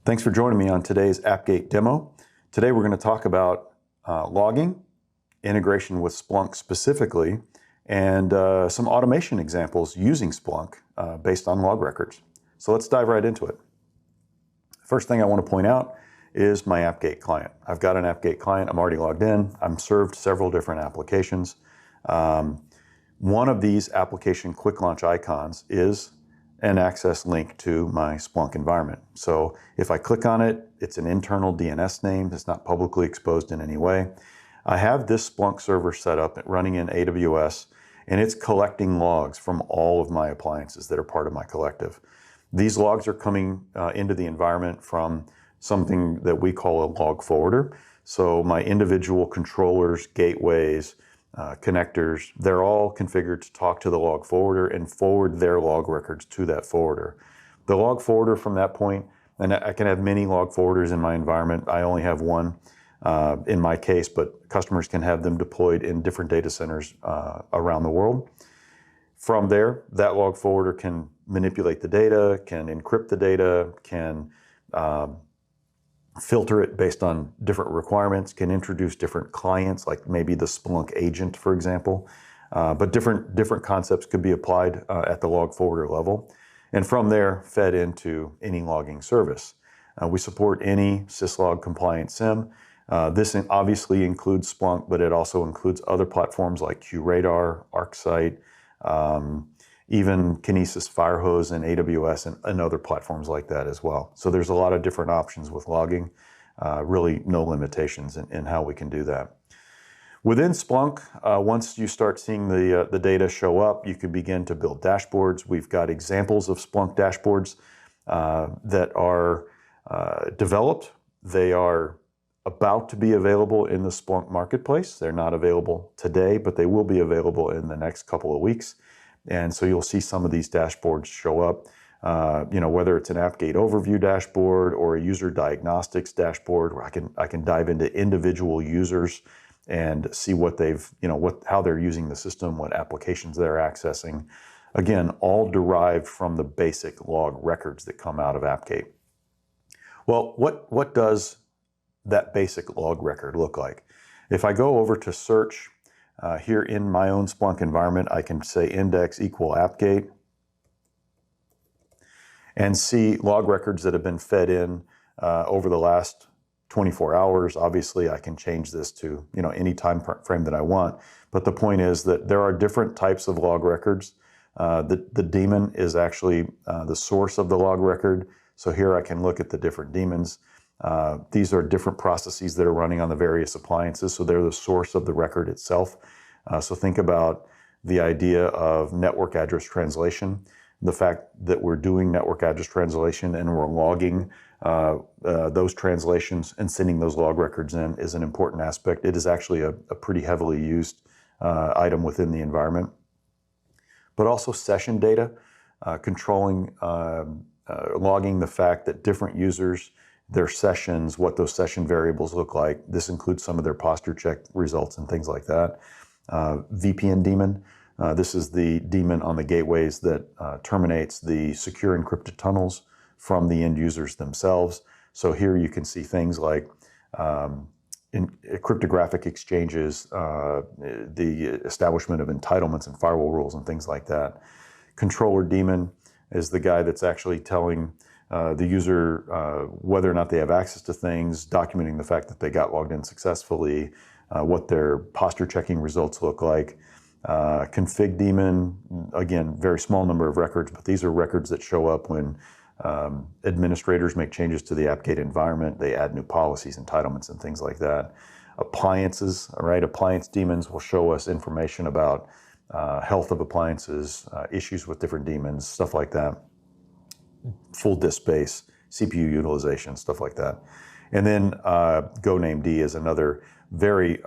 Thanks for joining me on today's Appgate demo. Today we're going to talk about logging, integration with Splunk specifically, and some automation examples using Splunk based on log records. So let's dive right into it. First thing I want to point out is my Appgate client. I've got an Appgate client. I'm already logged in. I'm served several different applications. One of these application quick launch icons is an access link to my Splunk environment. So if I click on it, it's an internal DNS name that's not publicly exposed in any way. I have this Splunk server set up running in AWS, and it's collecting logs from all of my appliances that are part of my collective. These logs are coming into the environment from something that we call a log forwarder. So my individual controllers, gateways, connectors, they're all configured to talk to the log forwarder and forward their log records to that forwarder. The log forwarder from that point, and I can have many log forwarders in my environment. I only have one in my case, but customers can have them deployed in different data centers around the world. From there, that log forwarder can manipulate the data, can encrypt the data, can filter it based on different requirements, can introduce different clients, like maybe the Splunk agent, for example. But different concepts could be applied at the log forwarder level. And from there, fed into any logging service. We support any syslog compliant SIEM. This obviously includes Splunk, but it also includes other platforms like QRadar, ArcSight, even Kinesis Firehose and AWS and other platforms like that as well. So there's a lot of different options with logging, really no limitations in how we can do that. Within Splunk, once you start seeing the data show up, you can begin to build dashboards. We've got examples of Splunk dashboards that are developed. They are about to be available in the Splunk marketplace. They're not available today, but they will be available in the next couple of weeks. And so you'll see some of these dashboards show up, whether it's an Appgate overview dashboard or a user diagnostics dashboard, where I can dive into individual users and see what how they're using the system, what applications they're accessing. Again, all derived from the basic log records that come out of Appgate. Well, what does that basic log record look like? If I go over to search here in my own Splunk environment, I can say index equal Appgate and see log records that have been fed in over the last 24 hours. Obviously, I can change this to any time frame that I want. But the point is that there are different types of log records. The daemon is actually the source of the log record. So here I can look at the different daemons. These are different processes that are running on the various appliances, so they're the source of the record itself. So think about the idea of network address translation. The fact that we're doing network address translation and we're logging those translations and sending those log records in is an important aspect. It is actually a pretty heavily used item within the environment. But also session data, controlling, logging the fact that different users, their sessions, what those session variables look like. This includes some of their posture check results and things like that. VPN daemon. This is the daemon on the gateways that terminates the secure encrypted tunnels from the end users themselves. So here you can see things like cryptographic exchanges, the establishment of entitlements and firewall rules and things like that. Controller daemon is the guy that's actually telling the user whether or not they have access to things, documenting the fact that they got logged in successfully, what their posture checking results look like. Config daemon, again, very small number of records, but these are records that show up when administrators make changes to the Appgate environment. They add new policies, entitlements, and things like that. Appliances, all right, appliance daemons will show us information about health of appliances, issues with different daemons, stuff like that. Full disk space, CPU utilization, stuff like that. And then GoNameD is another very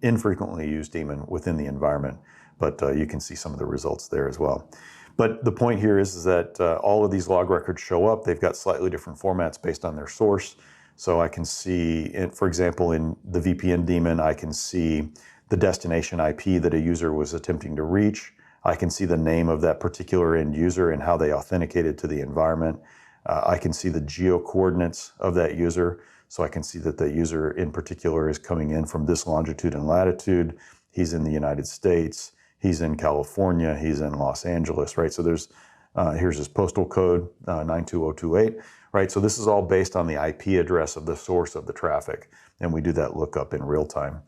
infrequently used daemon within the environment, but you can see some of the results there as well. But the point here is that all of these log records show up. They've got slightly different formats based on their source. So I can see, for example, in the VPN daemon, I can see the destination IP that a user was attempting to reach. I can see the name of that particular end user and how they authenticated to the environment. I can see the geo coordinates of that user. So I can see that the user in particular is coming in from this longitude and latitude. He's in the United States. He's in California. He's in Los Angeles, right? So there's, here's his postal code, 92028, right? So this is all based on the IP address of the source of the traffic. And we do that lookup in real time.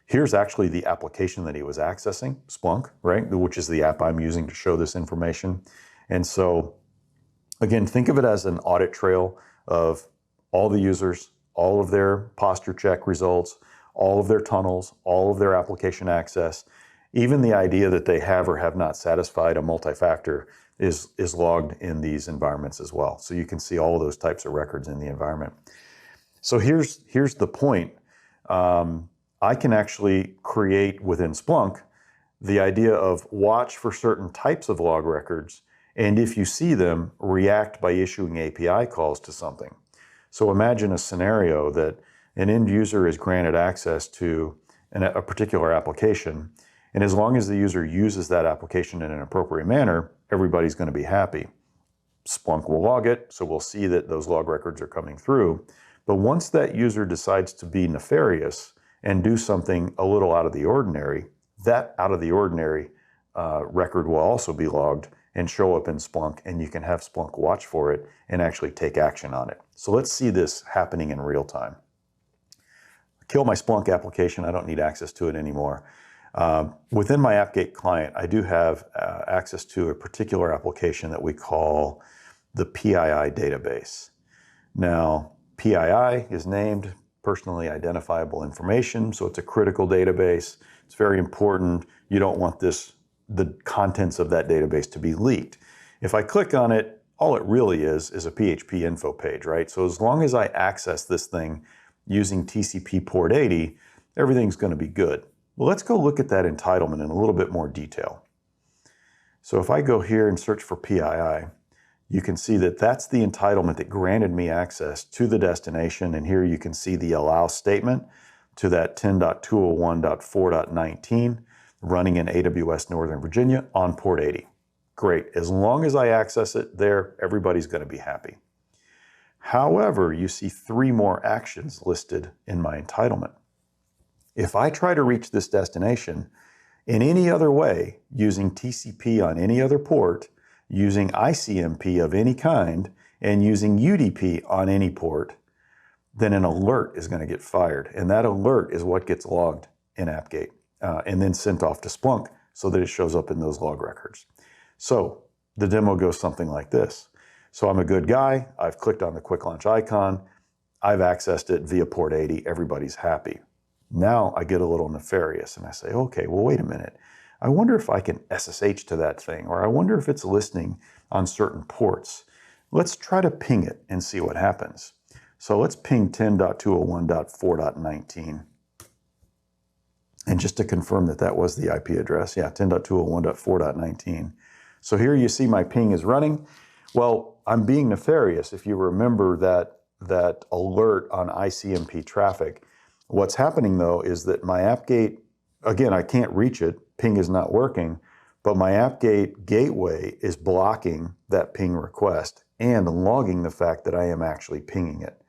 Here's actually the application that he was accessing, Splunk, right? Which is the app I'm using to show this information. And so again, think of it as an audit trail of all the users, all of their posture check results, all of their tunnels, all of their application access. Even the idea that they have or have not satisfied a multi-factor is logged in these environments as well. So you can see all of those types of records in the environment. So here's the point. I can actually create within Splunk the idea of watch for certain types of log records, and if you see them, react by issuing API calls to something. So imagine a scenario that an end user is granted access to a particular application, and as long as the user uses that application in an appropriate manner, everybody's going to be happy. Splunk will log it, so we'll see that those log records are coming through. But once that user decides to be nefarious and do something a little out of the ordinary, that out of the ordinary record will also be logged and show up in Splunk, and you can have Splunk watch for it and actually take action on it. So let's see this happening in real time. Kill my Splunk application, I don't need access to it anymore. Within my Appgate client, I do have access to a particular application that we call the PII database. Now, PII is named personally identifiable information, so it's a critical database. It's very important. You don't want the contents of that database to be leaked. If I click on it, all it really is a PHP info page, right? So as long as I access this thing using TCP port 80, everything's going to be good. Well, let's go look at that entitlement in a little bit more detail. So if I go here and search for PII, you can see that that's the entitlement that granted me access to the destination. And here you can see the allow statement to that 10.201.4.19 running in AWS Northern Virginia on port 80. Great. As long as I access it there, everybody's going to be happy. However, you see 3 more actions listed in my entitlement. If I try to reach this destination in any other way, using TCP on any other port, using ICMP of any kind, and using UDP on any port, then an alert is going to get fired. And that alert is what gets logged in Appgate and then sent off to Splunk so that it shows up in those log records. So the demo goes something like this. So I'm a good guy. I've clicked on the quick launch icon. I've accessed it via port 80. Everybody's happy. Now I get a little nefarious and I say, okay, well, wait a minute. I wonder if I can SSH to that thing, or I wonder if it's listening on certain ports. Let's try to ping it and see what happens. So let's ping 10.201.4.19. And just to confirm that that was the IP address, yeah, 10.201.4.19. So here you see my ping is running. Well, I'm being nefarious. If you remember that alert on ICMP traffic, what's happening though is that my Appgate, again, I can't reach it, ping is not working, but my Appgate gateway is blocking that ping request and logging the fact that I am actually pinging it.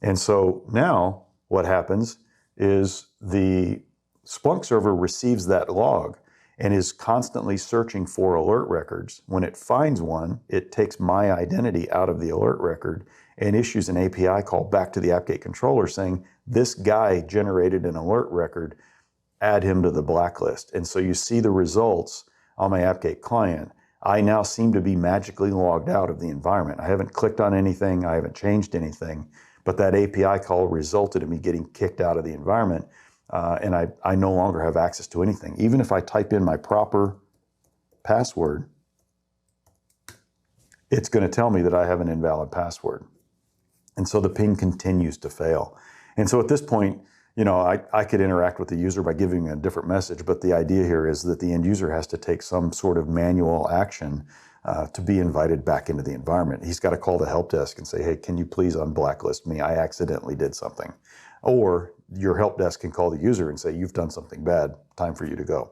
And so now what happens is the Splunk server receives that log and is constantly searching for alert records. When it finds one, it takes my identity out of the alert record and issues an API call back to the Appgate controller saying, this guy generated an alert record, add him to the blacklist. And so you see the results on my Appgate client. I now seem to be magically logged out of the environment. I haven't clicked on anything, I haven't changed anything, but that API call resulted in me getting kicked out of the environment. And I no longer have access to anything. Even if I type in my proper password, it's going to tell me that I have an invalid password. And so the ping continues to fail. And so at this point, you know, I could interact with the user by giving a different message, but the idea here is that the end user has to take some sort of manual action to be invited back into the environment. He's got to call the help desk and say, hey, can you please unblacklist me? I accidentally did something. Or your help desk can call the user and say, you've done something bad, time for you to go.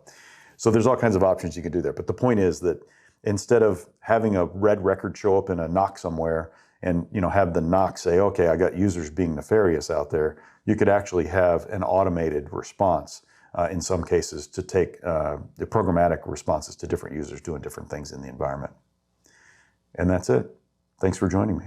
So there's all kinds of options you can do there. But the point is that instead of having a red record show up in a NOC somewhere and have the NOC say, okay, I got users being nefarious out there, you could actually have an automated response in some cases to take the programmatic responses to different users doing different things in the environment. And that's it. Thanks for joining me.